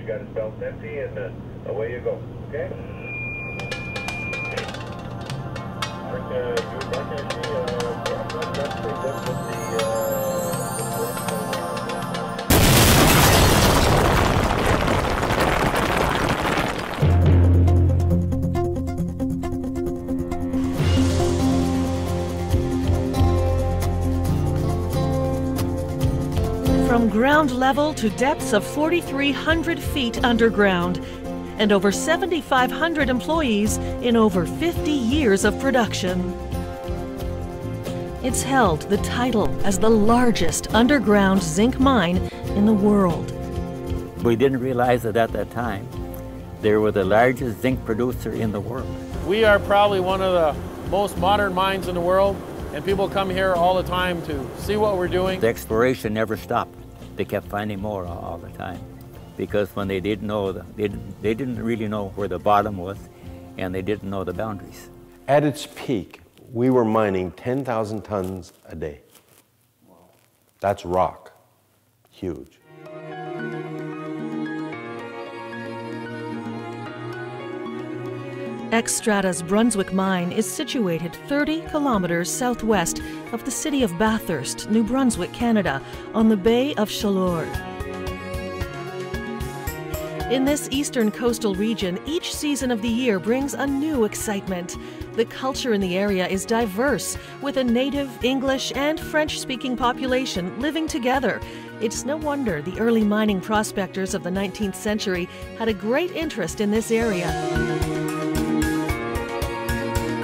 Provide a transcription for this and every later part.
you got his belt empty, and away you go. Okay? From ground level to depths of 4,300 feet underground, and over 7,500 employees in over 50 years of production. It's held the title as the largest underground zinc mine in the world. We didn't realize that at that time they were the largest zinc producer in the world. We are probably one of the most modern mines in the world, and people come here all the time to see what we're doing. The exploration never stopped. They kept finding more all the time, because when they didn't know, they didn't really know where the bottom was, and they didn't know the boundaries. At its peak, we were mining 10,000 tons a day. That's rock. Huge. Xstrata's Brunswick Mine is situated 30 kilometers southwest of the city of Bathurst, New Brunswick, Canada, on the Bay of Chaleur. In this eastern coastal region, each season of the year brings a new excitement. The culture in the area is diverse, with a native, English, and French-speaking population living together. It's no wonder the early mining prospectors of the 19th century had a great interest in this area.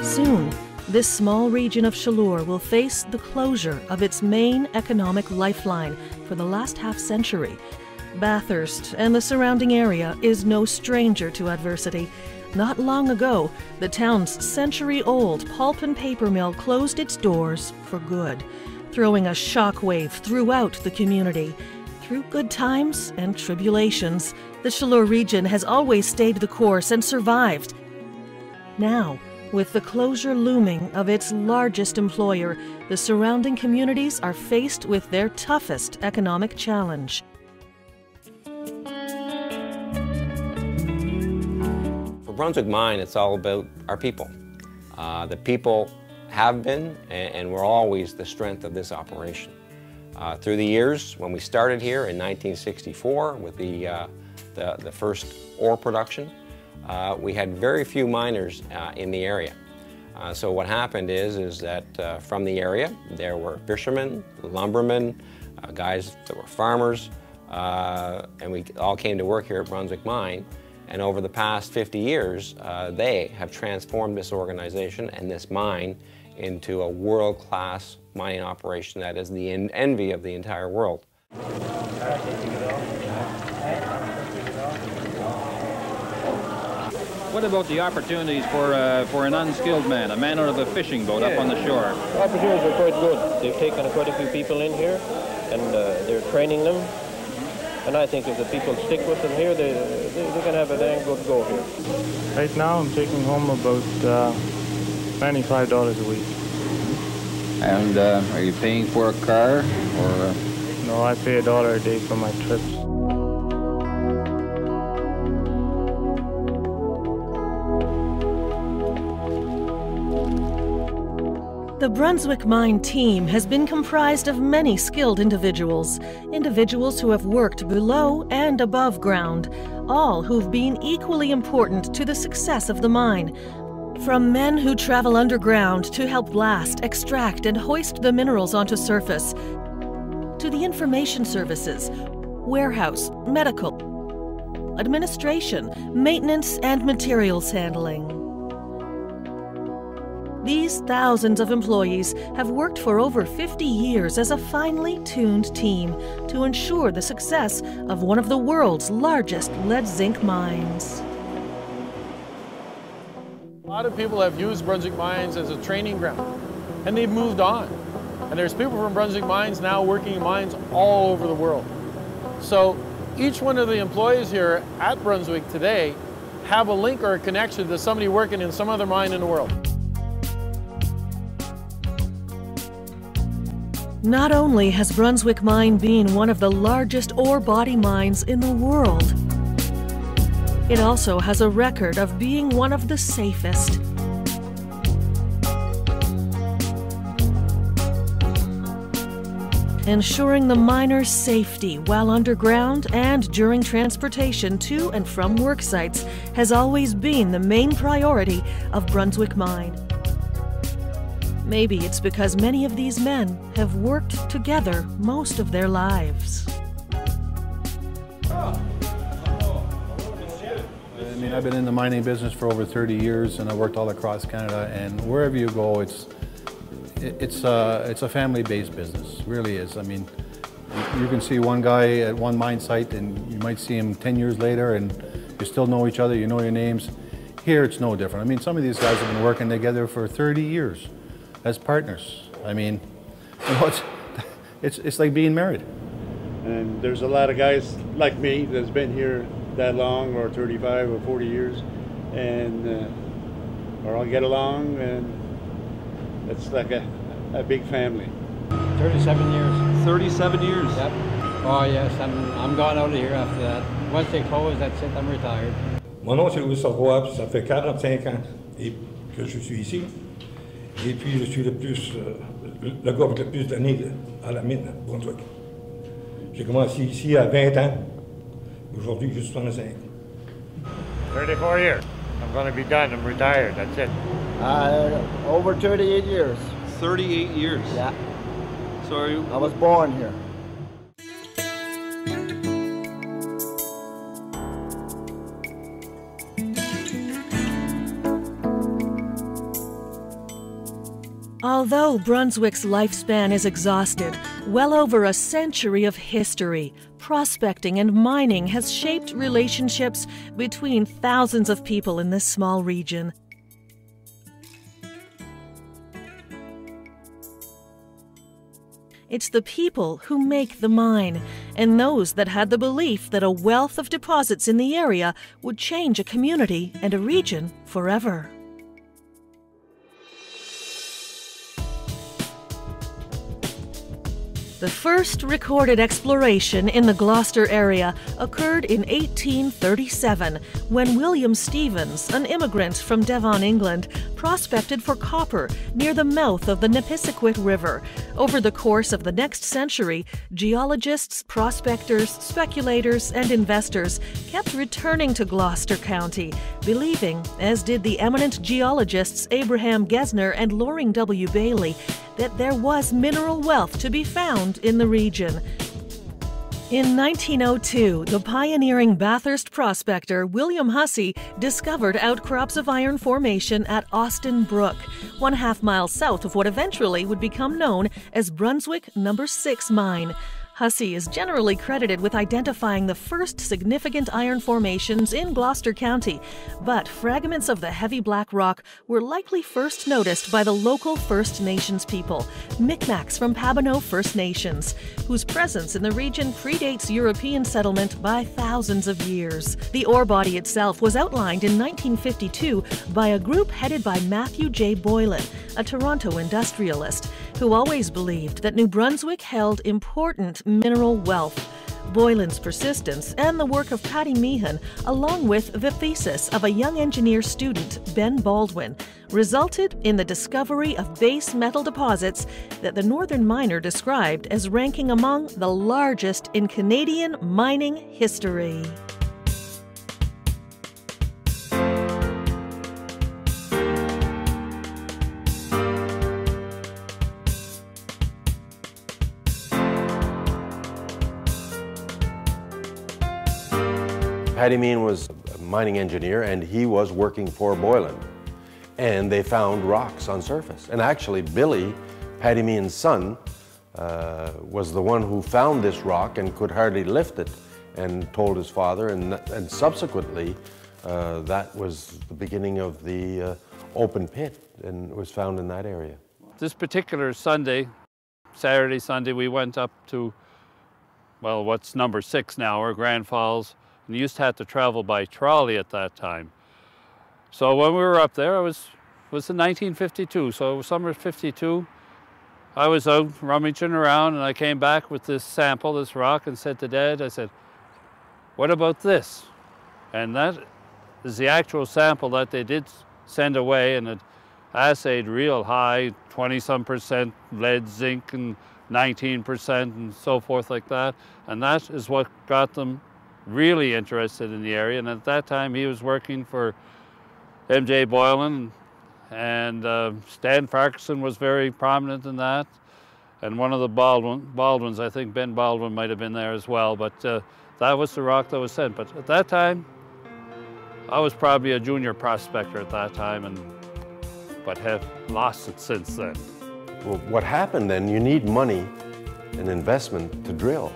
Soon, this small region of Chaleur will face the closure of its main economic lifeline for the last half-century. Bathurst and the surrounding area is no stranger to adversity. Not long ago, the town's century-old pulp and paper mill closed its doors for good, throwing a shockwave throughout the community. Through good times and tribulations, the Chaleur region has always stayed the course and survived. Now, with the closure looming of its largest employer, the surrounding communities are faced with their toughest economic challenge. For Brunswick Mine, it's all about our people. The people have been and were always the strength of this operation. Through the years, when we started here in 1964 with the first ore production, we had very few miners in the area. So what happened is that from the area, there were fishermen, lumbermen, guys that were farmers, and we all came to work here at Brunswick Mine. And over the past 50 years, they have transformed this organization and this mine into a world-class mining operation that is the envy of the entire world. What about the opportunities for an unskilled man, a man out of a fishing boat up on the shore? The opportunities are quite good. They've taken quite a few people in here, and they're training them. And I think if the people stick with them here, they can have a dang good go here. Right now, I'm taking home about $95 a week. And are you paying for a car, or? No, I pay $1 a day for my trips. The Brunswick Mine team has been comprised of many skilled individuals who have worked below and above ground, all who've been equally important to the success of the mine. From men who travel underground to help blast, extract, and hoist the minerals onto surface, to the information services, warehouse, medical, administration, maintenance, and materials handling. These thousands of employees have worked for over 50 years as a finely tuned team to ensure the success of one of the world's largest lead-zinc mines. A lot of people have used Brunswick Mines as a training ground, and they've moved on. And there's people from Brunswick Mines now working in mines all over the world. So each one of the employees here at Brunswick today have a link or a connection to somebody working in some other mine in the world. Not only has Brunswick Mine been one of the largest ore body mines in the world, It also has a record of being one of the safest. Ensuring the miners' safety while underground and during transportation to and from work sites has always been the main priority of Brunswick Mine. Maybe it's because many of these men have worked together most of their lives. I mean, I've been in the mining business for over 30 years, and I worked all across Canada, and wherever you go, it's a family-based business, really is. I mean, you can see one guy at one mine site and you might see him 10 years later and you still know each other, you know your names. Here it's no different. I mean, some of these guys have been working together for 30 years as partners. I mean, you know, it's like being married. And there's a lot of guys like me that's been here that long, or 35 or 40 years, and we all get along, and it's like a big family. 37 years. 37 years? Yep. Oh yes, I'm gone out of here after that. Once they close, that's it, I'm retired. Mon nom c'est Louis Roy, puis ça fait 45 ans que je suis ici. Et puis je suis le gars avec le plus d'années à la mine, à Brunswick. J'ai commencé ici à 20 ans. Aujourd'hui, j'ai 65. 34 years. I'm going to be done. I'm retired. That's it. Over 38 years. 38 years? Yeah. So are you... I was born here. Although Brunswick's lifespan is exhausted, well over a century of history, prospecting and mining has shaped relationships between thousands of people in this small region. It's the people who make the mine, and those that had the belief that a wealth of deposits in the area would change a community and a region forever. The first recorded exploration in the Gloucester area occurred in 1837 when William Stevens, an immigrant from Devon, England, prospected for copper near the mouth of the Nipisiguit River. Over the course of the next century, geologists, prospectors, speculators, and investors kept returning to Gloucester County, believing, as did the eminent geologists Abraham Gesner and Loring W. Bailey, that there was mineral wealth to be found in the region. In 1902, the pioneering Bathurst prospector William Hussey discovered outcrops of iron formation at Austin Brook, 1/2 mile south of what eventually would become known as Brunswick No. 6 Mine. Hussey is generally credited with identifying the first significant iron formations in Gloucester County, but fragments of the heavy black rock were likely first noticed by the local First Nations people, Micmacs from Pabineau First Nations, whose presence in the region predates European settlement by thousands of years. The ore body itself was outlined in 1952 by a group headed by Matthew J. Boylan, a Toronto industrialist, who always believed that New Brunswick held important mineral wealth. Boylan's persistence and the work of Paddy Meehan, along with the thesis of a young engineer student, Ben Baldwin, resulted in the discovery of base metal deposits that the northern miner described as ranking among the largest in Canadian mining history. Paddy Meehan was a mining engineer and he was working for Boylan. And they found rocks on surface. And actually Billy, Paddy Meehan's son, was the one who found this rock and could hardly lift it and told his father. And subsequently, that was the beginning of the open pit and it was found in that area. This particular Sunday, Saturday, Sunday, we went up to, well, what's number 6 now, or Grand Falls. And used to have to travel by trolley at that time. So when we were up there, it was in 1952, so it was summer of 52. I was out rummaging around and I came back with this sample, this rock, and said to Dad, I said, what about this? And that is the actual sample that they did send away, and it assayed real high, 20-some% lead, zinc, and 19% and so forth like that. And that is what got them really interested in the area. And at that time, he was working for M.J. Boylan, and Glen Ferguson was very prominent in that. And one of the Baldwins, I think Ben Baldwin might have been there as well, but that was the rock that was sent. But at that time, I was probably a junior prospector at that time, but have lost it since then. Well, what happened then, you need money and investment to drill.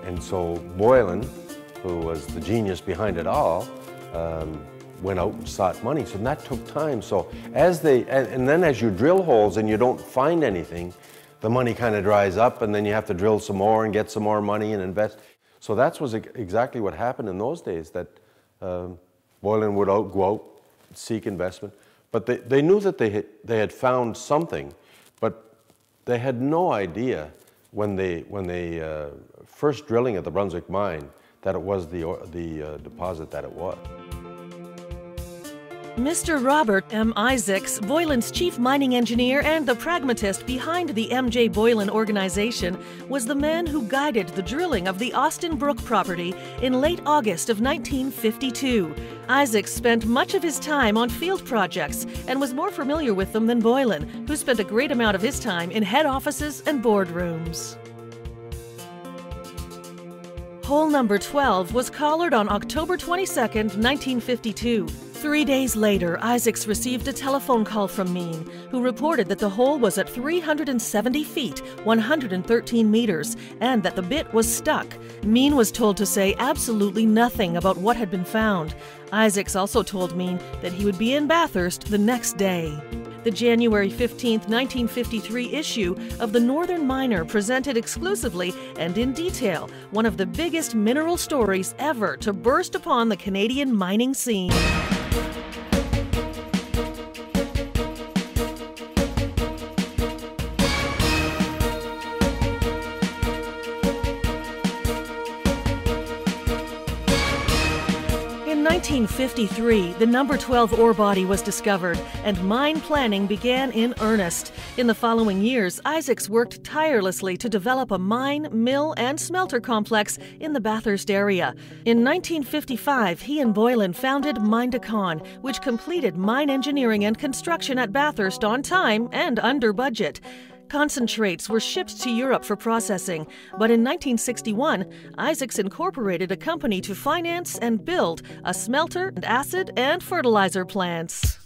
And so Boylan, who was the genius behind it all, went out and sought money. So that took time. So and then as you drill holes and you don't find anything, the money kind of dries up, and then you have to drill some more and get some more money and invest. So that was exactly what happened in those days, that Boylan would go out, seek investment. But they knew that they had found something, but they had no idea when they first drilling at the Brunswick Mine that it was the deposit that it was. Mr. Robert M. Isaacs, Boylan's chief mining engineer and the pragmatist behind the M.J. Boylan organization, was the man who guided the drilling of the Austin Brook property in late August of 1952. Isaacs spent much of his time on field projects and was more familiar with them than Boylan, who spent a great amount of his time in head offices and boardrooms. Hole number 12 was collared on October 22, 1952. 3 days later, Isaacs received a telephone call from Mine, who reported that the hole was at 370 feet, 113 meters, and that the bit was stuck. Mine was told to say absolutely nothing about what had been found. Isaacs also told Mine that he would be in Bathurst the next day. The January 15, 1953 issue of the Northern Miner presented exclusively and in detail one of the biggest mineral stories ever to burst upon the Canadian mining scene. In 1953, the number 12 ore body was discovered, and mine planning began in earnest. In the following years, Isaacs worked tirelessly to develop a mine, mill, and smelter complex in the Bathurst area. In 1955, he and Boylan founded Mine de Con, which completed mine engineering and construction at Bathurst on time and under budget. Concentrates were shipped to Europe for processing, but in 1961, Isaacs incorporated a company to finance and build a smelter and acid and fertilizer plants.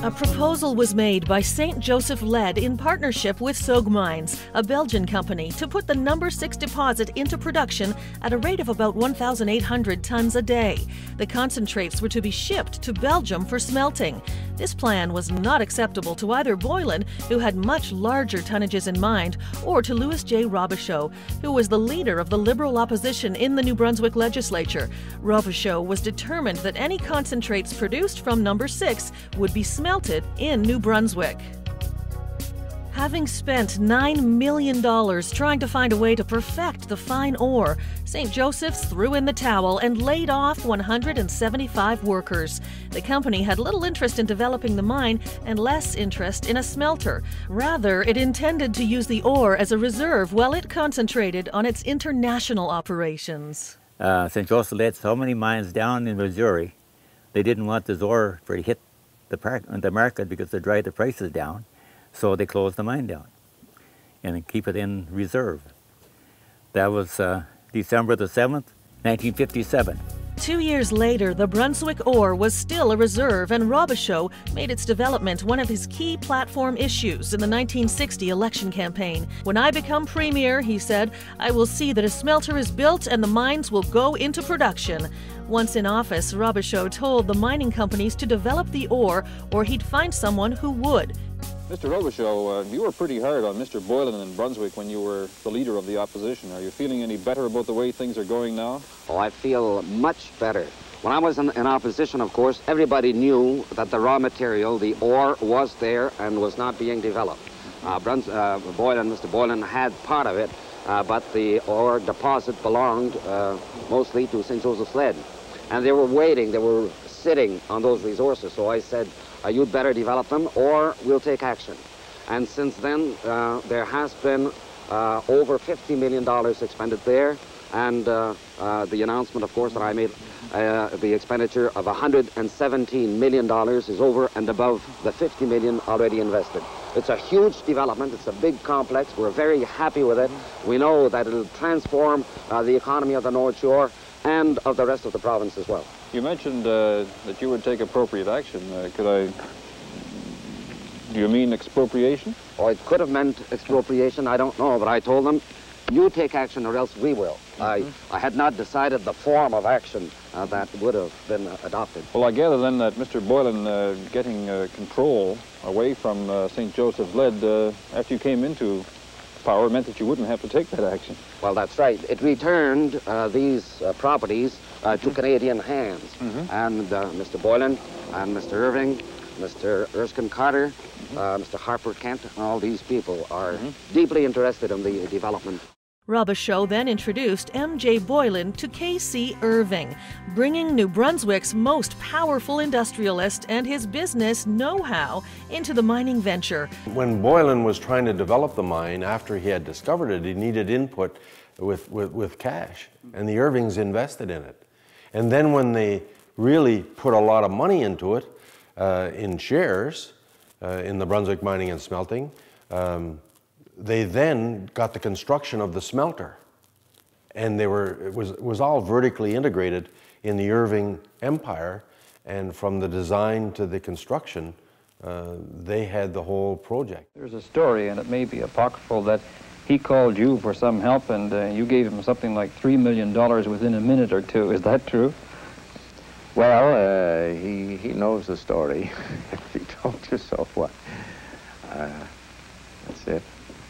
A proposal was made by St. Joseph Lead in partnership with Soog Mines, a Belgian company, to put the number 6 deposit into production at a rate of about 1,800 tons a day. The concentrates were to be shipped to Belgium for smelting. This plan was not acceptable to either Boylan, who had much larger tonnages in mind, or to Louis J. Robichaud, who was the leader of the Liberal opposition in the New Brunswick legislature. Robichaud was determined that any concentrates produced from number 6 would be smelted in New Brunswick. Having spent $9 million trying to find a way to perfect the fine ore, St. Joseph's threw in the towel and laid off 175 workers. The company had little interest in developing the mine and less interest in a smelter. Rather, it intended to use the ore as a reserve while it concentrated on its international operations. St. Joseph let so many mines down in Missouri, they didn't want this ore to hit the market because they drive the prices down. So they closed the mine down and keep it in reserve. That was December the 7th, 1957. 2 years later, the Brunswick ore was still a reserve, and Robichaud made its development one of his key platform issues in the 1960 election campaign. "When I become premier," he said, "I will see that a smelter is built and the mines will go into production." Once in office, Robichaud told the mining companies to develop the ore, or he'd find someone who would. Mr. Robichaud, you were pretty hard on Mr. Boylan in Brunswick when you were the leader of the opposition. Are you feeling any better about the way things are going now? Oh, I feel much better. When I was in opposition, of course, everybody knew that the raw material, the ore, was there and was not being developed. Mr. Boylan had part of it, but the ore deposit belonged mostly to St. Joseph's Lead. And they were waiting, they were sitting on those resources. So I said, you'd better develop them or we'll take action. And since then, there has been over $50 million expended there. And the announcement, of course, that I made, the expenditure of $117 million is over and above the $50 million already invested. It's a huge development. It's a big complex. We're very happy with it. We know that it'll transform the economy of the North Shore and of the rest of the province as well. You mentioned that you would take appropriate action. Do you mean expropriation? Oh, it could have meant expropriation, I don't know, but I told them, you take action or else we will. I had not decided the form of action that would have been adopted. Well, I gather then that Mr. Boylan getting control away from St. Joseph's Lead after you came into power meant that you wouldn't have to take that action. Well, that's right. It returned these properties to Canadian hands. And Mr. Boylan and Mr. Irving, Mr. Erskine Carter, Mr. Harper Kent, all these people are deeply interested in the development. Robichaud then introduced M.J. Boylan to K.C. Irving, bringing New Brunswick's most powerful industrialist and his business know-how into the mining venture. When Boylan was trying to develop the mine after he had discovered it, he needed input with cash, and the Irvings invested in it. And then when they really put a lot of money into it, in shares, in the Brunswick Mining and Smelting, they then got the construction of the smelter. And it was all vertically integrated in the Irving empire, and from the design to the construction, they had the whole project. There's a story, and it may be apocryphal, that he called you for some help and you gave him something like $3 million within a minute or two. Is that true? Well, he knows the story. If he told you so, what? That's it.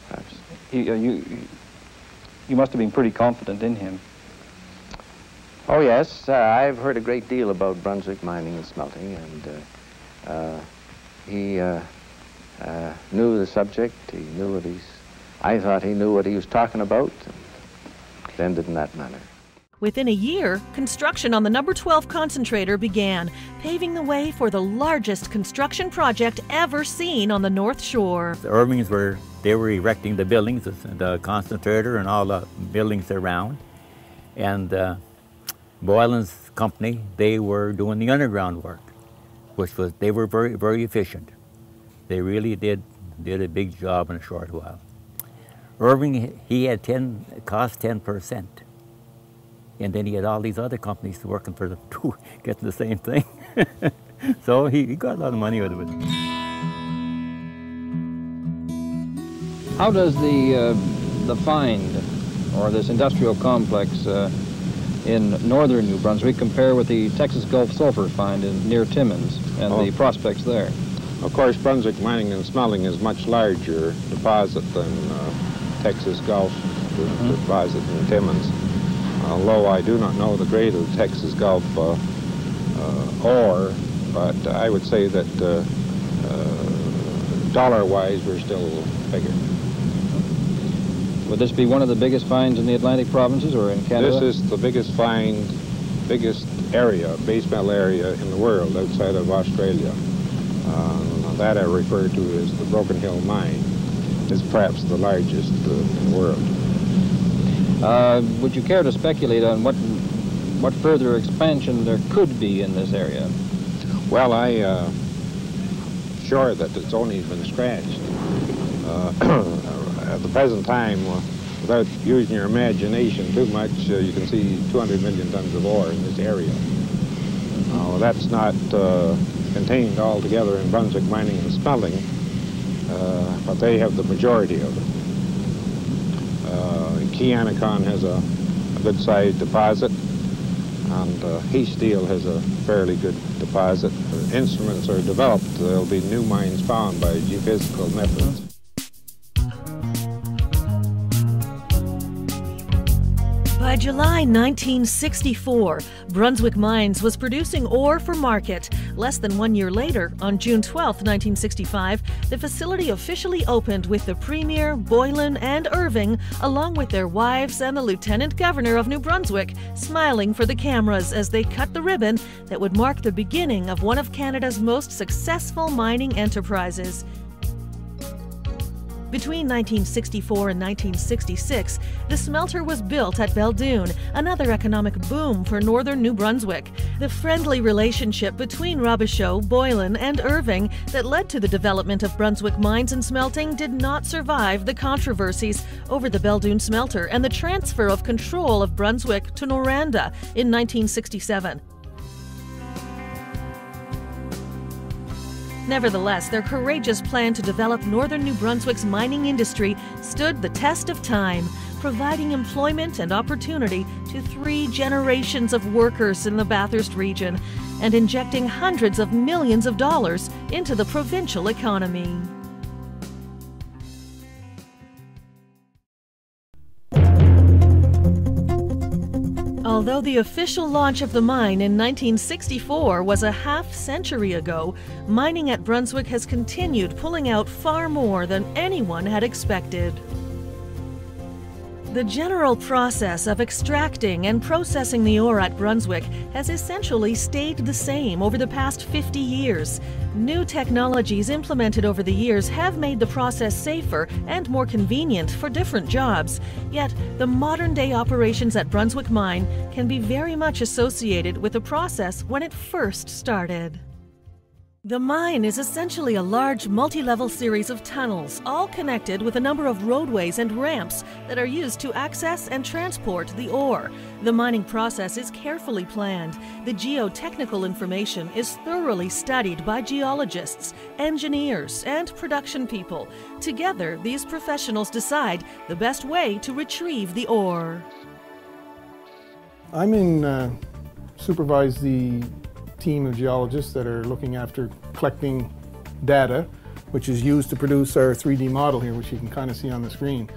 Perhaps. You must have been pretty confident in him. Oh, yes. I've heard a great deal about Brunswick Mining and Smelting, and he knew the subject. He knew what I thought he knew what he was talking about, and it ended in that manner. Within a year, construction on the No. 12 concentrator began, paving the way for the largest construction project ever seen on the North Shore. The Irvings were erecting the buildings, the concentrator and all the buildings around. And Boylan's company, they were doing the underground work, they were very, very efficient. They really did a big job in a short while. Irving, he had cost 10%. And then he had all these other companies working for them too, getting the same thing. So he got a lot of money out of it. How does the find, or this industrial complex in northern New Brunswick, compare with the Texas Gulf sulfur find near Timmins and the prospects there? Of course, Brunswick Mining and Smelting is much larger deposit than Texas Gulf deposit in Timmins. Although I do not know the grade of the Texas Gulf ore, but I would say that dollar-wise, we're still bigger. Would this be one of the biggest finds in the Atlantic provinces or in Canada? This is the biggest find, biggest area, base metal area in the world outside of Australia. That I refer to as the Broken Hill Mine. It's perhaps the largest in the world. Would you care to speculate on what further expansion there could be in this area? Well, I'm sure that it's only been scratched. At the present time, without using your imagination too much, you can see 200 million tons of ore in this area. That's not contained altogether in Brunswick Mining and Smelting, but they have the majority of it. Keanacon has a good-sized deposit, and Heath Steel has a fairly good deposit. Instruments are developed. There'll be new mines found by geophysical methods. By July 1964, Brunswick Mines was producing ore for market. Less than 1 year later, on June 12, 1965, the facility officially opened with the Premier, Boylan, and Irving, along with their wives and the Lieutenant Governor of New Brunswick, smiling for the cameras as they cut the ribbon that would mark the beginning of one of Canada's most successful mining enterprises. Between 1964 and 1966, the smelter was built at Beldoon, another economic boom for northern New Brunswick. The friendly relationship between Robichaud, Boylan, and Irving that led to the development of Brunswick Mines and Smelting did not survive the controversies over the Beldoon smelter and the transfer of control of Brunswick to Noranda in 1967. Nevertheless, their courageous plan to develop northern New Brunswick's mining industry stood the test of time, providing employment and opportunity to 3 generations of workers in the Bathurst region and injecting hundreds of millions of dollars into the provincial economy. Although the official launch of the mine in 1964 was a half-century ago, mining at Brunswick has continued pulling out far more than anyone had expected. The general process of extracting and processing the ore at Brunswick has essentially stayed the same over the past 50 years. New technologies implemented over the years have made the process safer and more convenient for different jobs. Yet, the modern-day operations at Brunswick Mine can be very much associated with the process when it first started. The mine is essentially a large multi-level series of tunnels, all connected with a number of roadways and ramps that are used to access and transport the ore. The mining process is carefully planned. The geotechnical information is thoroughly studied by geologists, engineers, and production people. Together, these professionals decide the best way to retrieve the ore. I'm supervise the team of geologists that are looking after collecting data, which is used to produce our 3D model here, which you can kind of see on the screen.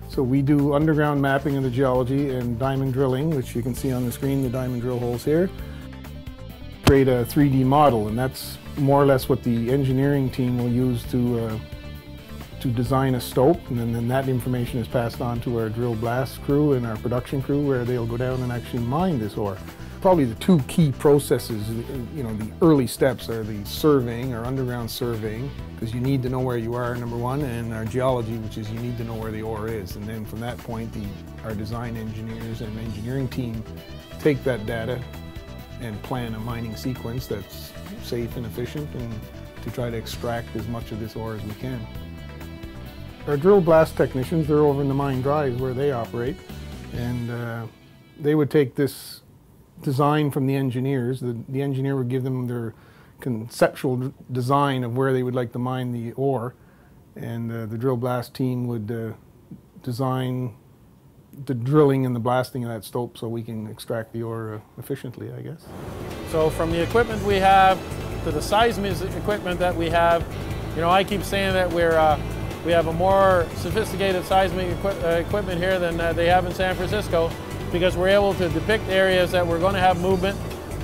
So we do underground mapping of the geology and diamond drilling, which you can see on the screen, the diamond drill holes here. Create a 3D model, and that's more or less what the engineering team will use to design a stope, and then that information is passed on to our drill blast crew and our production crew, where they'll go down and actually mine this ore. Probably the 2 key processes, the early steps are the surveying or underground surveying, because you need to know where you are, number one, and our geology, which is you need to know where the ore is. And then from that point, our design engineers and engineering team take that data and plan a mining sequence that's safe and efficient, and to try to extract as much of this ore as we can. Our drill blast technicians, they're over in the mine drives where they operate, and they would take this design from the engineers. The engineer would give them their conceptual design of where they would like to mine the ore, and the drill blast team would design the drilling and the blasting of that stope so we can extract the ore efficiently, I guess. So from the equipment we have to the seismic equipment that we have, I keep saying that we have a more sophisticated seismic equipment here than they have in San Francisco, because we're able to depict areas that we're going to have movement,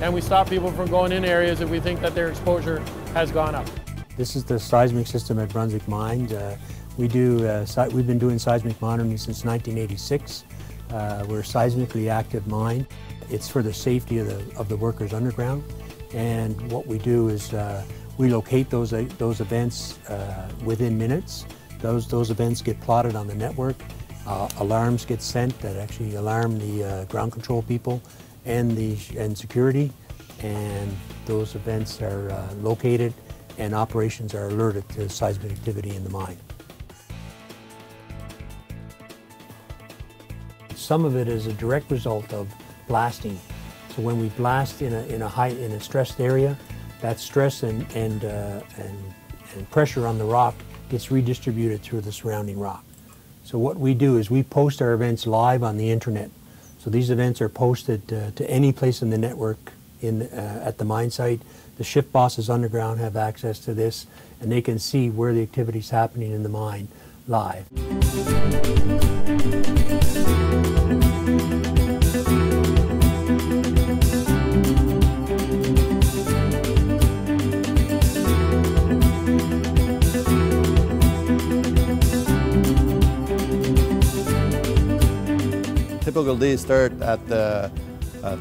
and we stop people from going in areas if we think that their exposure has gone up. This is the seismic system at Brunswick Mine. We've been doing seismic monitoring since 1986. We're a seismically active mine. It's for the safety of the workers underground, and what we do is we locate those events within minutes. Those events get plotted on the network. Alarms get sent that actually alarm the ground control people and security, and those events are located, and operations are alerted to seismic activity in the mine. Some of it is a direct result of blasting. So when we blast in a stressed area, that stress and pressure on the rock gets redistributed through the surrounding rock. So what we do is we post our events live on the internet. So these events are posted to any place in the network at the mine site. The shift bosses underground have access to this, and they can see where the activity is happening in the mine live. typical day start at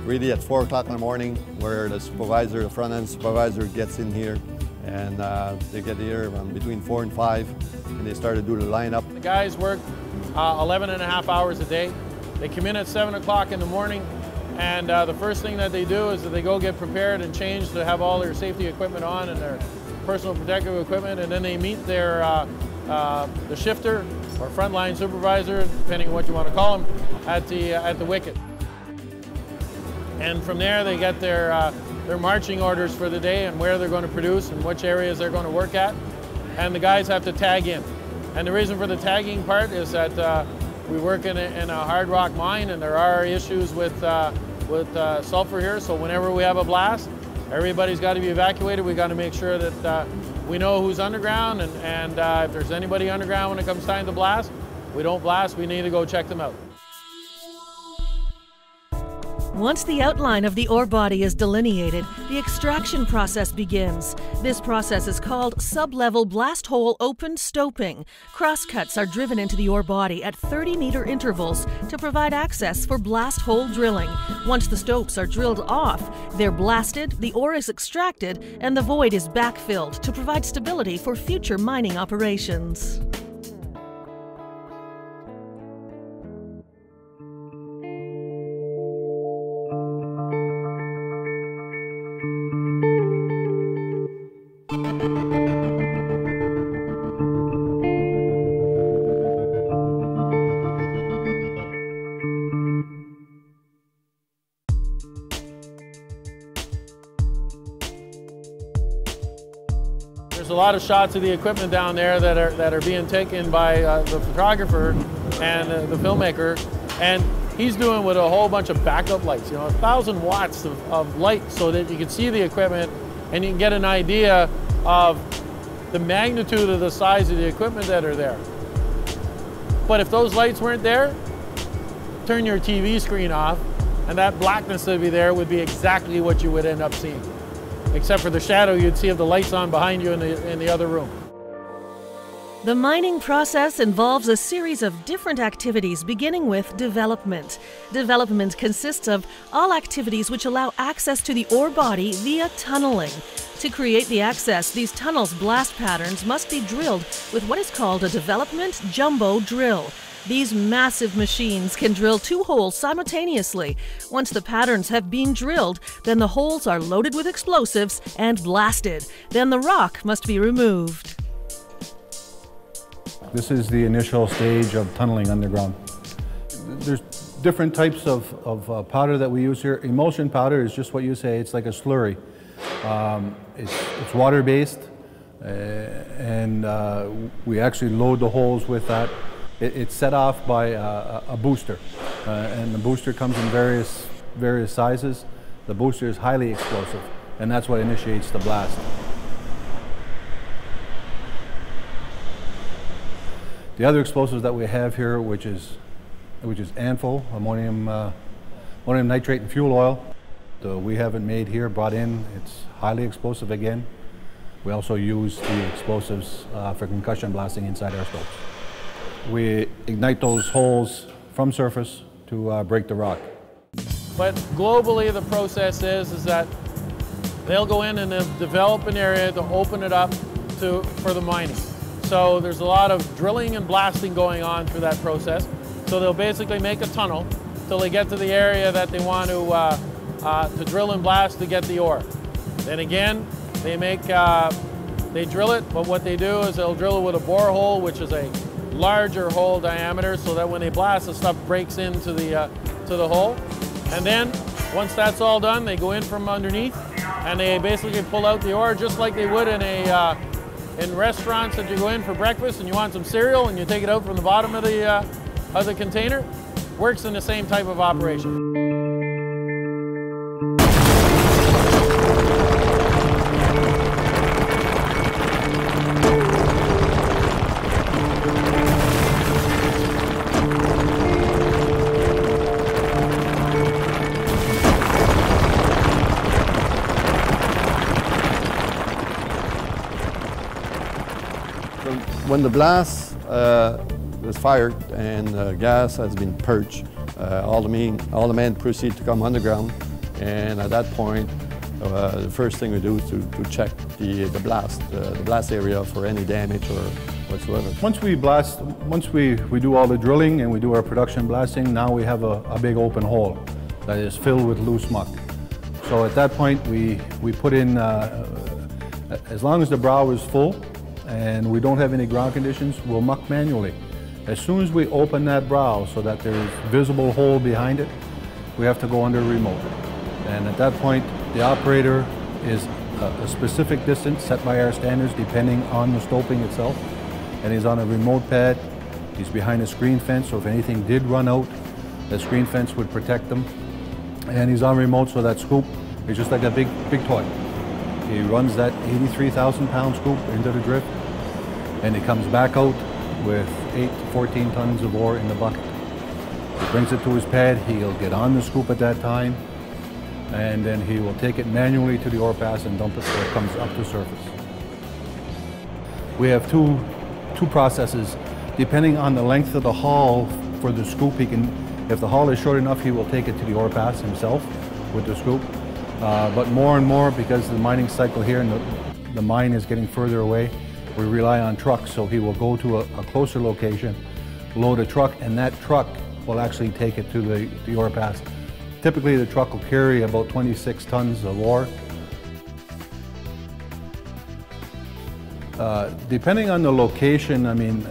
really at 4 o'clock in the morning, where the supervisor, the front-end supervisor gets in here, and they get here between 4 and 5, and they start to do the lineup. The guys work 11.5 hours a day. They come in at 7 o'clock in the morning, and the first thing that they do is that they go get prepared and change to have all their safety equipment on and their personal protective equipment, and then they meet their the shifter or frontline supervisor, depending on what you want to call him, at the wicket. And from there they get their marching orders for the day and where they're going to produce and which areas they're going to work at, and the guys have to tag in. And the reason for the tagging part is that we work in a hard rock mine, and there are issues with sulfur here, so whenever we have a blast, everybody's got to be evacuated. We've got to make sure that we know who's underground, and if there's anybody underground when it comes time to blast, we don't blast, we need to go check them out. Once the outline of the ore body is delineated, the extraction process begins. This process is called sub-level blast hole open stoping. Crosscuts are driven into the ore body at 30-meter intervals to provide access for blast hole drilling. Once the stopes are drilled off, they're blasted, the ore is extracted, and the void is backfilled to provide stability for future mining operations. There's a lot of shots of the equipment down there that are being taken by the photographer and the filmmaker, and he's doing with a whole bunch of backup lights, 1,000 watts of light, so that you can see the equipment and you can get an idea of the magnitude of the size of the equipment that are there. But if those lights weren't there, turn your TV screen off, and that blackness that would be there would be exactly what you would end up seeing, except for the shadow you'd see of the lights on behind you in the other room. The mining process involves a series of different activities, beginning with development. Development consists of all activities which allow access to the ore body via tunneling. To create the access, these tunnels' blast patterns must be drilled with what is called a development jumbo drill. These massive machines can drill 2 holes simultaneously. Once the patterns have been drilled, then the holes are loaded with explosives and blasted. Then the rock must be removed. This is the initial stage of tunneling underground. There's different types of powder that we use here. Emulsion powder is just what you say, it's like a slurry. It's water-based, and we actually load the holes with that. It's set off by a booster, and the booster comes in various sizes. The booster is highly explosive, and that's what initiates the blast. The other explosives that we have here, which is ANFO, ammonium nitrate and fuel oil. We have it made here, brought in. It's highly explosive again. We also use the explosives for concussion blasting inside our stopes. We ignite those holes from surface to break the rock. But globally, the process is that they'll go in and they'll develop an area to open it up for the mining. So there's a lot of drilling and blasting going on through that process. So they'll basically make a tunnel till they get to the area that they want to drill and blast to get the ore. Then again, they drill it, but what they do is they'll drill it with a borehole, which is a larger hole diameter, so that when they blast, the stuff breaks into the hole. And then once that's all done, they go in from underneath and they basically pull out the ore just like they would in restaurants that you go in for breakfast and you want some cereal and you take it out from the bottom of the container. Works in the same type of operation. When the blast is fired and gas has been purged, all the men proceed to come underground, and at that point, the first thing we do is to check the blast area for any damage or whatsoever. Once we blast, once we do all the drilling and we do our production blasting, now we have a big open hole that is filled with loose muck. So at that point, we put in, as long as the brow is full and we don't have any ground conditions, we'll muck manually. As soon as we open that brow so that there's visible hole behind it, we have to go under a remote. And at that point, the operator is a specific distance set by our standards depending on the stoping itself. And he's on a remote pad. He's behind a screen fence, so if anything did run out, the screen fence would protect them. And he's on remote, so that scoop is just like a big toy. He runs that 83,000 pound scoop into the drift, and he comes back out with 8 to 14 tons of ore in the bucket. He brings it to his pad, he'll get on the scoop at that time, and then he will take it manually to the ore pass and dump it so it comes up to surface. We have two processes. Depending on the length of the haul for the scoop, if the haul is short enough, he will take it to the ore pass himself with the scoop. But more and more, because the mining cycle here and the mine is getting further away, we rely on trucks. So he will go to a closer location, load a truck, and that truck will actually take it to the ore pass. Typically, the truck will carry about 26 tons of ore. Depending on the location, I mean,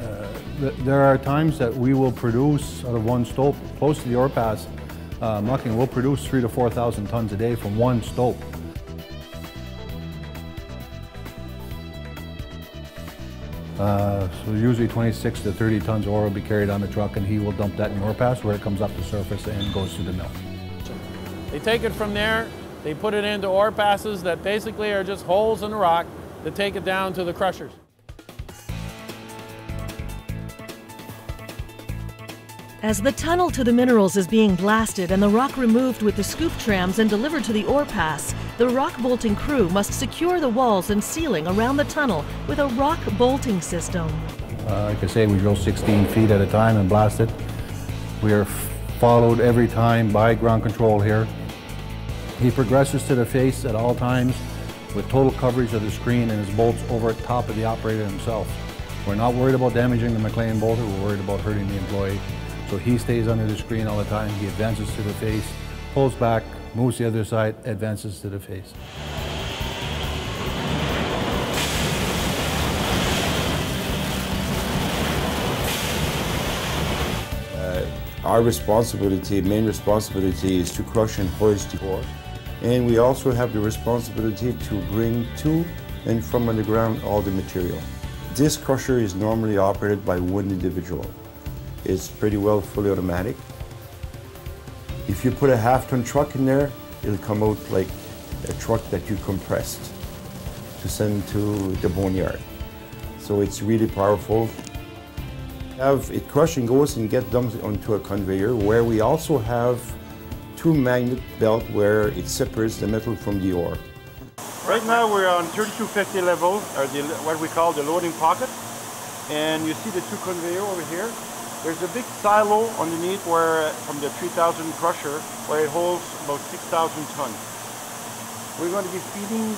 there are times that we will produce out of one stope close to the ore pass. Mucking will produce 3,000 to 4,000 tons a day from one stope. So usually 26 to 30 tons of ore will be carried on the truck, and he will dump that in the ore pass where it comes up to surface and goes to the mill. They take it from there, they put it into ore passes that basically are just holes in the rock that take it down to the crushers. As the tunnel to the minerals is being blasted and the rock removed with the scoop trams and delivered to the ore pass, the rock bolting crew must secure the walls and ceiling around the tunnel with a rock bolting system. Like I say, we drill 16 feet at a time and blast it. We are followed every time by ground control here. He progresses to the face at all times with total coverage of the screen and his bolts over top of the operator himself. We're not worried about damaging the McLean bolter, we're worried about hurting the employee. So he stays under the screen all the time, he advances to the face, pulls back, moves the other side, advances to the face. Our responsibility, main responsibility, is to crush and hoist the ore. And we also have the responsibility to bring to and from underground all the material. This crusher is normally operated by one individual. It's pretty well fully automatic. If you put a half-ton truck in there, it'll come out like a truck that you compressed to send to the boneyard. So it's really powerful. It crush and goes and get dumped onto a conveyor where we also have 2 magnet belts where it separates the metal from the ore. Right now we're on 3250 level, or what we call the loading pocket. And you see the 2 conveyor over here. There's a big silo underneath where, from the 3000 crusher, where it holds about 6,000 tons. We're going to be feeding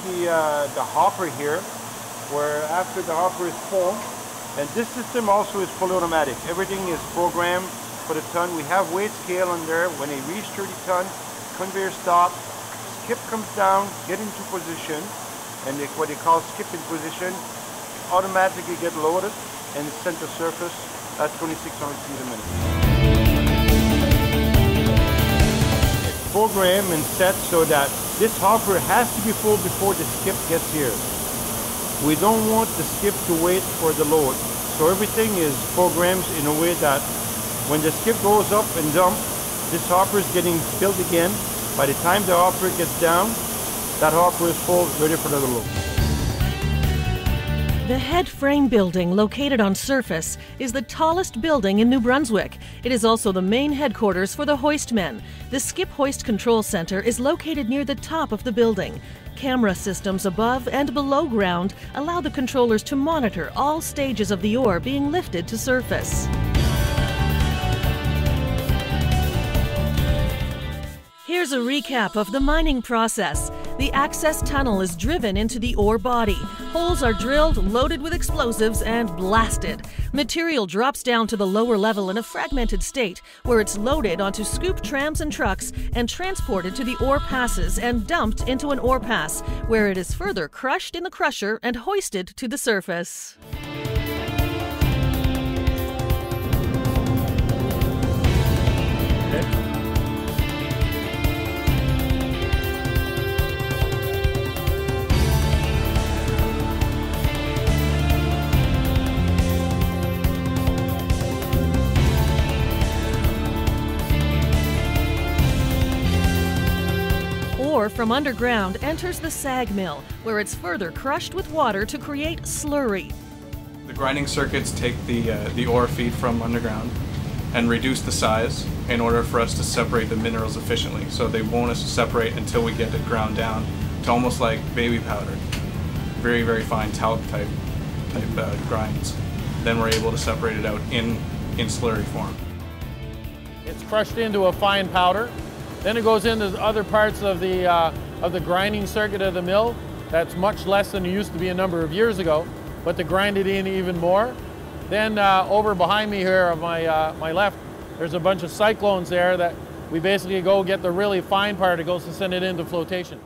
the hopper here, where after the hopper is full, and this system also is fully automatic. Everything is programmed for the ton. We have weight scale on there. When they reach 30 tons, conveyor stops, skip comes down, get into position, and what they call skip in position, automatically get loaded and sent to surface at 2,600 feet a minute. It's programmed and set so that this hopper has to be full before the skip gets here. We don't want the skip to wait for the load. So everything is programmed in a way that when the skip goes up and dump, this hopper is getting filled again. By the time the hopper gets down, that hopper is full, ready for another load. The head frame building, located on surface, is the tallest building in New Brunswick. It is also the main headquarters for the hoistmen. The Skip Hoist Control Center is located near the top of the building. Camera systems above and below ground allow the controllers to monitor all stages of the ore being lifted to surface. Here's a recap of the mining process. The access tunnel is driven into the ore body. Holes are drilled, loaded with explosives, and blasted. Material drops down to the lower level in a fragmented state, where it's loaded onto scoop trams and trucks and transported to the ore passes and dumped into an ore pass, where it is further crushed in the crusher and hoisted to the surface. Ore from underground enters the SAG mill, where it's further crushed with water to create slurry. The grinding circuits take the ore feed from underground and reduce the size in order for us to separate the minerals efficiently. So they won't separate until we get it ground down to almost like baby powder. Very, very fine talc type grinds. Then we're able to separate it out in slurry form. It's crushed into a fine powder. Then it goes into other parts of the grinding circuit of the mill. That's much less than it used to be a number of years ago, but to grind it in even more. Then over behind me here on my left, there's a bunch of cyclones there that we basically go get the really fine particles and send it into flotation.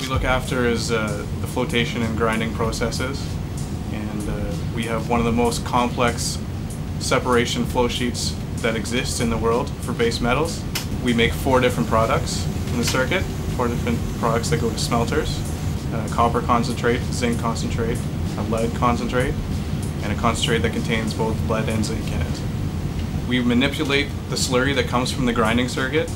Look after is the flotation and grinding processes, and we have one of the most complex separation flow sheets that exists in the world for base metals. We make 4 different products in the circuit, 4 different products that go to smelters: copper concentrate, zinc concentrate, a lead concentrate, and a concentrate that contains both lead and zinc in it. We manipulate the slurry that comes from the grinding circuit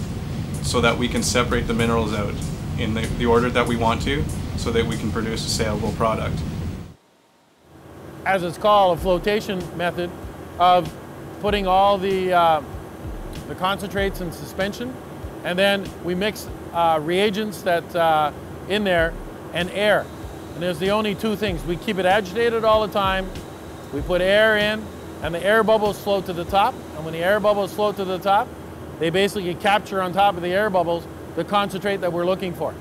so that we can separate the minerals out in the order that we want to, so that we can produce a saleable product. As it's called, a flotation method of putting all the concentrates in suspension, and then we mix reagents that in there and air. And there's the only 2 things. We keep it agitated all the time. We put air in, and the air bubbles float to the top. And when the air bubbles float to the top, they basically capture on top of the air bubbles the concentrate that we're looking for.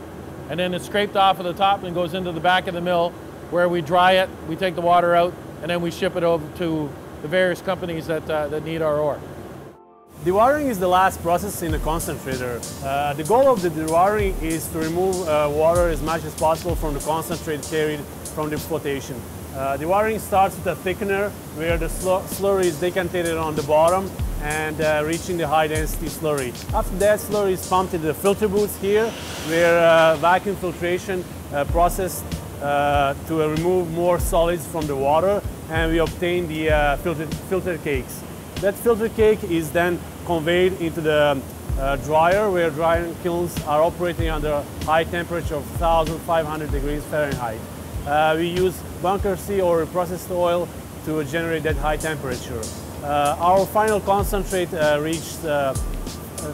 And then it's scraped off of the top and goes into the back of the mill, where we dry it, we take the water out, and then we ship it over to the various companies that need our ore. Dewatering is the last process in a concentrator. The goal of the dewatering is to remove water as much as possible from the concentrate carried from the flotation. Dewatering starts with a thickener, where the slurry is decanted on the bottom and reaching the high density slurry. After that, slurry is pumped into the filter booths here, where vacuum filtration processed to remove more solids from the water, and we obtain the filter cakes. That filter cake is then conveyed into the dryer, where drying kilns are operating under high temperature of 1,500 degrees Fahrenheit. We use bunker C or processed oil to generate that high temperature. Our final concentrate reached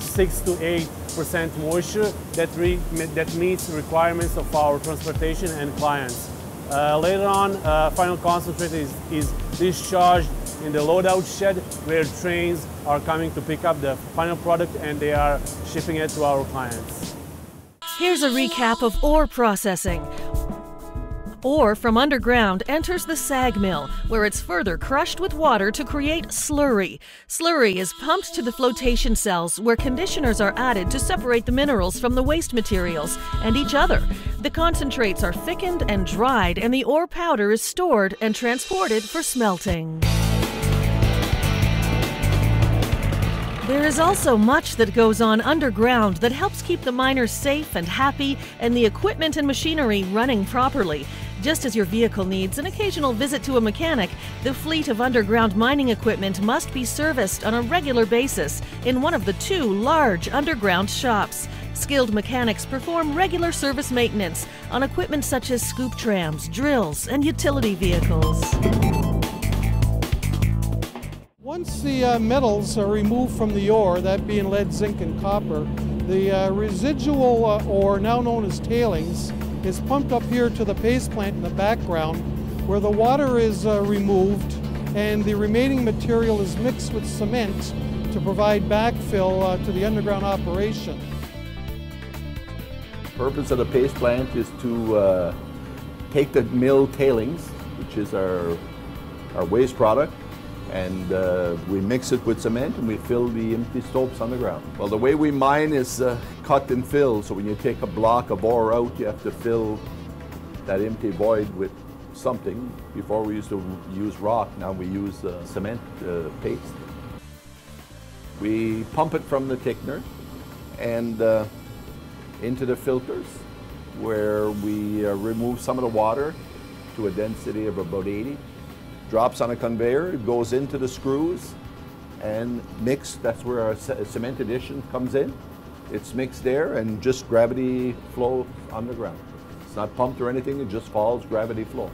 6 to 8% moisture that meets the requirements of our transportation and clients. Later on, final concentrate is discharged in the loadout shed, where trains are coming to pick up the final product and they are shipping it to our clients. Here's a recap of ore processing. Ore from underground enters the SAG mill, where it's further crushed with water to create slurry. Slurry is pumped to the flotation cells, where conditioners are added to separate the minerals from the waste materials and each other. The concentrates are thickened and dried, and the ore powder is stored and transported for smelting. There is also much that goes on underground that helps keep the miners safe and happy, and the equipment and machinery running properly. Just as your vehicle needs an occasional visit to a mechanic, the fleet of underground mining equipment must be serviced on a regular basis in one of the 2 large underground shops. Skilled mechanics perform regular service maintenance on equipment such as scoop trams, drills, and utility vehicles. Once the metals are removed from the ore, that being lead, zinc, and copper, the residual ore, now known as tailings, is pumped up here to the paste plant in the background, where the water is removed and the remaining material is mixed with cement to provide backfill to the underground operation. The purpose of the paste plant is to take the mill tailings, which is our waste product, and we mix it with cement and we fill the empty stopes on the ground. Well, the way we mine is cut and fill, so when you take a block of ore out, you have to fill that empty void with something. Before we used to use rock, now we use cement paste. We pump it from the thickener and into the filters, where we remove some of the water to a density of about 80. Drops on a conveyor, it goes into the screws and mixed. That's where our cement addition comes in. It's mixed there and just gravity flow underground. It's not pumped or anything, it just follows gravity flow.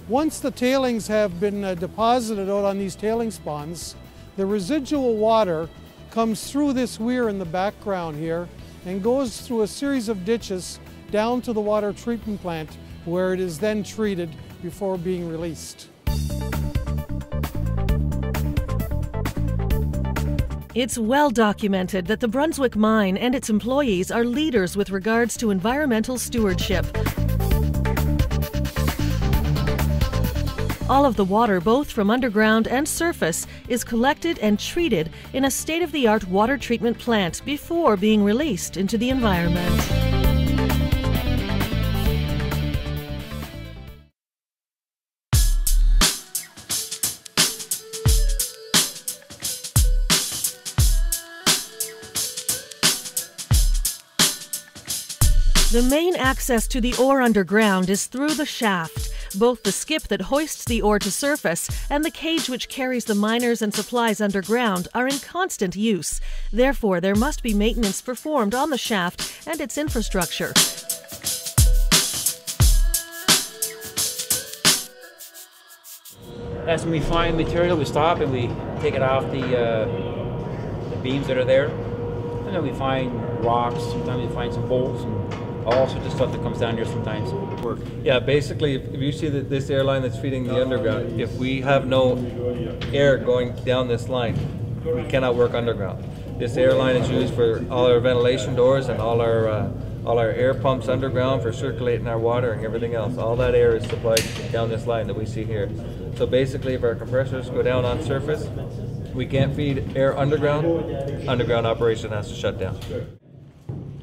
Once the tailings have been deposited out on these tailings ponds, the residual water comes through this weir in the background here and goes through a series of ditches down to the water treatment plant, where it is then treated before being released. It's well documented that the Brunswick Mine and its employees are leaders with regards to environmental stewardship. All of the water, both from underground and surface, is collected and treated in a state-of-the-art water treatment plant before being released into the environment. The main access to the ore underground is through the shaft. Both the skip that hoists the ore to surface and the cage which carries the miners and supplies underground are in constant use. Therefore, there must be maintenance performed on the shaft and its infrastructure. As when we find material, we stop and we take it off the beams that are there. And then we find rocks, sometimes we find some bolts and all sorts of stuff that comes down here sometimes. Yeah, basically, if you see that this air line that's feeding the underground, if we have no air going down this line, we cannot work underground. This air line is used for all our ventilation doors and all our air pumps underground for circulating our water and everything else. All that air is supplied down this line that we see here. So basically, if our compressors go down on surface, we can't feed air underground. Underground operation has to shut down.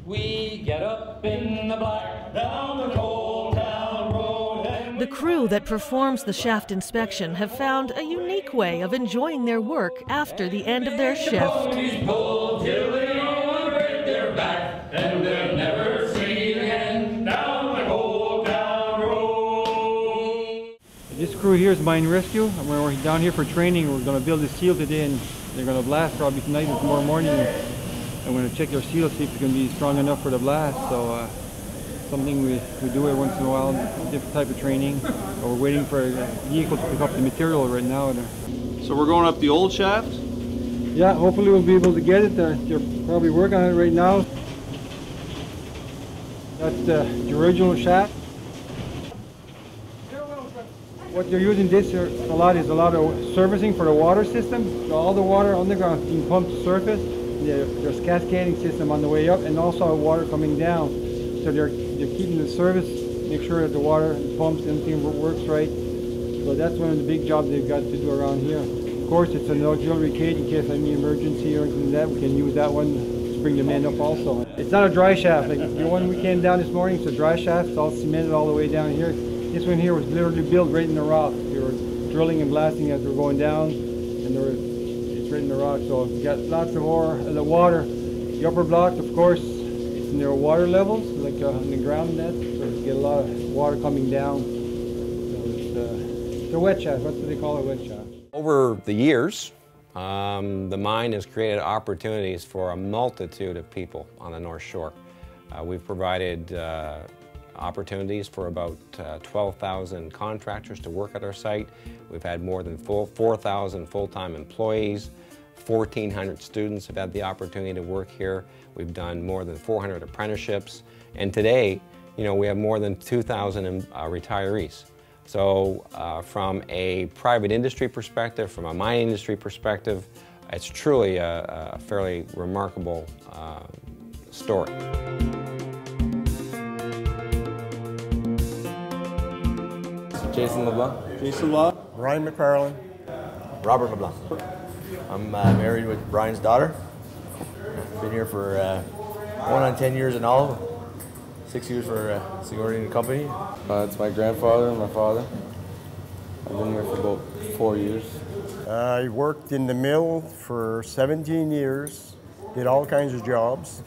We get up in the black, down the cold town road. The crew that performs the shaft inspection have found a unique way of enjoying their work after the end of their shift. Pull till they all break their back, and they're never seen again down the cold town road. This crew here is Mine Rescue, and we're down here for training. We're going to build a seal today, and they're going to blast probably tonight and tomorrow morning. I'm going to check your seal, see if it's going to be strong enough for the blast. So something we do every once in a while, different type of training. We're waiting for a vehicle to pick up the material right now. So we're going up the old shaft? Yeah, hopefully we'll be able to get it. They're probably working on it right now. That's the original shaft. What they're using this a lot is a lot of servicing for the water system. So all the water underground is being pumped to surface. There's cascading system on the way up and also water coming down. So they're keeping the service, make sure that the water, the pumps, everything works right. So that's one of the big jobs they've got to do around here. Of course, it's an auxiliary cage in case of any emergency or anything like that. We can use that one to bring the men up also. It's not a dry shaft. Like the one we came down this morning, it's a dry shaft. It's all cemented all the way down here. This one here was literally built right in the rock. They were drilling and blasting as they were going down, and it's right in the rock. So we got lots of ore, the water. The upper block, of course, it's near water levels, like on the ground net. So you get a lot of water coming down. So it's a wet shaft. That's what they call a wet shaft. Over the years, The mine has created opportunities for a multitude of people on the North Shore. We've provided opportunities for about 12,000 contractors to work at our site. We've had more than 4,000 full-time employees. 1,400 students have had the opportunity to work here. We've done more than 400 apprenticeships. And today, you know, we have more than 2,000 retirees. So from a private industry perspective, from a mining industry perspective, it's truly a fairly remarkable story. Jason LeBlanc. Jason LeBlanc. Ryan McFarlane. Robert LeBlanc. I'm married with Brian's daughter. Been here for going on 10 years in all, 6 years for Sigourney and Company. It's my grandfather and my father. I've been here for about 4 years. I worked in the mill for 17 years, did all kinds of jobs.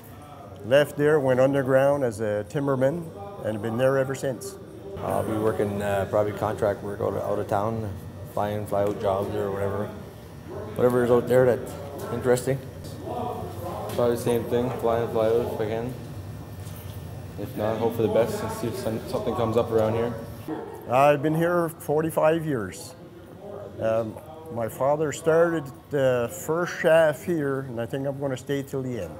Left there, went underground as a timberman, and have been there ever since. I'll be working probably contract work out of town, fly in, fly out jobs or whatever is out there that's interesting. Probably the same thing, fly in, fly out if I can. If not, hope for the best and see if something comes up around here. I've been here 45 years. My father started the first shaft here, and I think I'm going to stay till the end.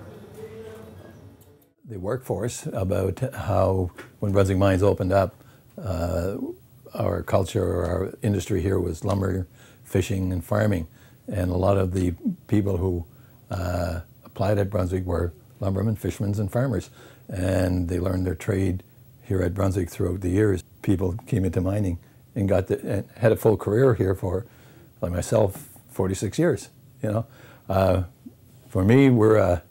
The workforce, about how when Brunswick Mines opened up, our culture or our industry here was lumber, fishing, and farming. And a lot of the people who applied at Brunswick were lumbermen, fishermen, and farmers. And they learned their trade here at Brunswick throughout the years. People came into mining and had a full career here for, like myself, 46 years. You know, for me, we're a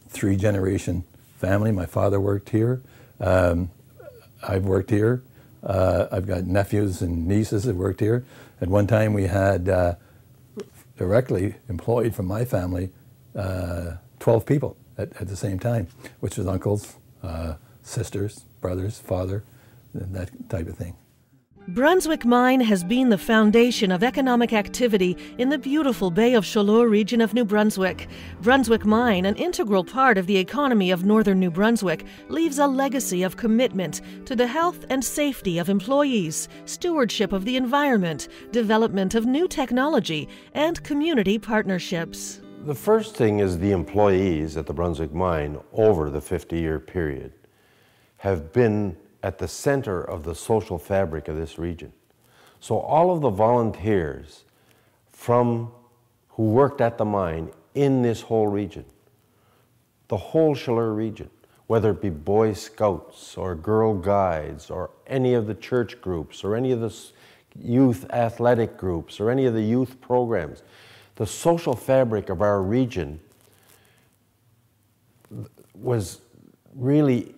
three-generation family. My father worked here. I've worked here. I've got nephews and nieces that worked here. At one time, we had directly employed from my family 12 people at the same time, which was uncles, sisters, brothers, father, and that type of thing. Brunswick Mine has been the foundation of economic activity in the beautiful Bay of Chaleur region of New Brunswick. Brunswick Mine, an integral part of the economy of Northern New Brunswick, leaves a legacy of commitment to the health and safety of employees, stewardship of the environment, development of new technology, and community partnerships. The first thing is the employees at the Brunswick Mine over the 50-year period have been at the center of the social fabric of this region. So all of the volunteers who worked at the mine in this whole region, the whole Chaleur region, whether it be Boy Scouts or Girl Guides or any of the church groups or any of the youth athletic groups or any of the youth programs, the social fabric of our region was really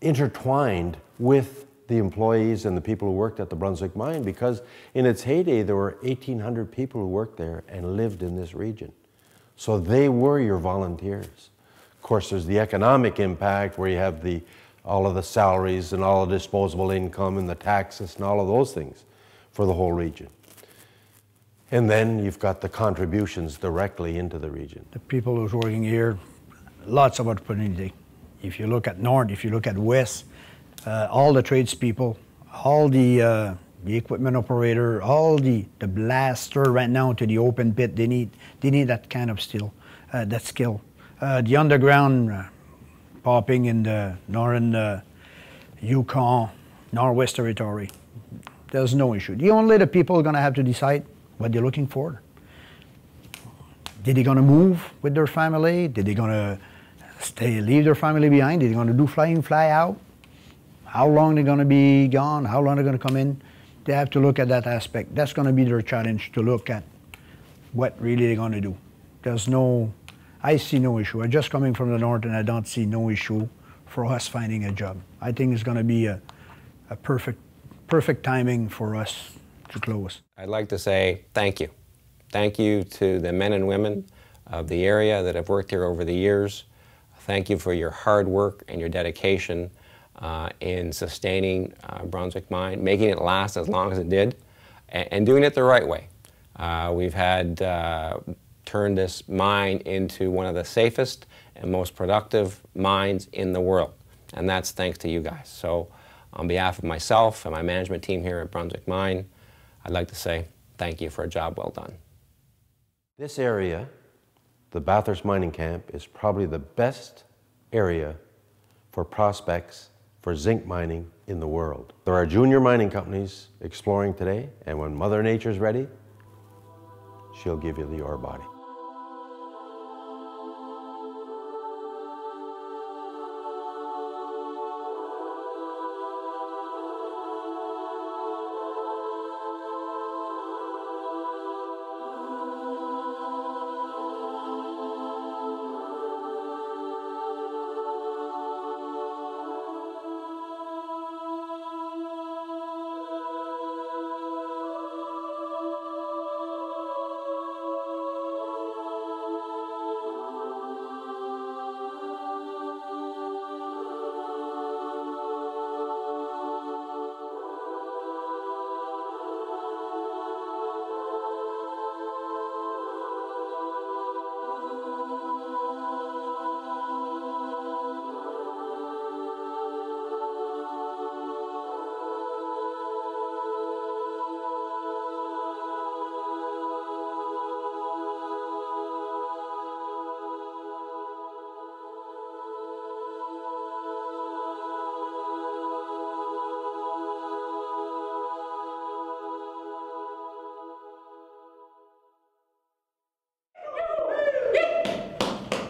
intertwined with the employees and the people who worked at the Brunswick Mine, because in its heyday there were 1,800 people who worked there and lived in this region. So they were your volunteers. Of course, there's the economic impact where you have all of the salaries and all the disposable income and the taxes and all of those things for the whole region. And then you've got the contributions directly into the region. The people who's working here, lots of opportunity. If you look at north, if you look at west, all the tradespeople, all the equipment operator, all the blaster right now to the open pit, they need that kind of skill. The underground popping in the northern Yukon, Northwest Territory, there's no issue. The only the people are going to have to decide what they're looking for. Did they going to move with their family? Did they going to leave their family behind? Are they going to do fly-in, fly-out? How long they're going to be gone? How long they're going to come in? They have to look at that aspect. That's going to be their challenge, to look at what really they're going to do. I see no issue. I'm just coming from the north, and I don't see no issue for us finding a job. I think it's going to be a perfect timing for us to close. I'd like to say thank you. Thank you to the men and women of the area that have worked here over the years. Thank you for your hard work and your dedication in sustaining Brunswick Mine, making it last as long as it did, and doing it the right way. We've had turned this mine into one of the safest and most productive mines in the world, and that's thanks to you guys. So on behalf of myself and my management team here at Brunswick Mine, I'd like to say thank you for a job well done. This area, the Bathurst mining camp, is probably the best area for prospects for zinc mining in the world. There are junior mining companies exploring today, and when Mother Nature's ready, she'll give you the ore body.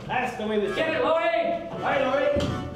That's the way to get it, Lloyd! Hi, Lloyd!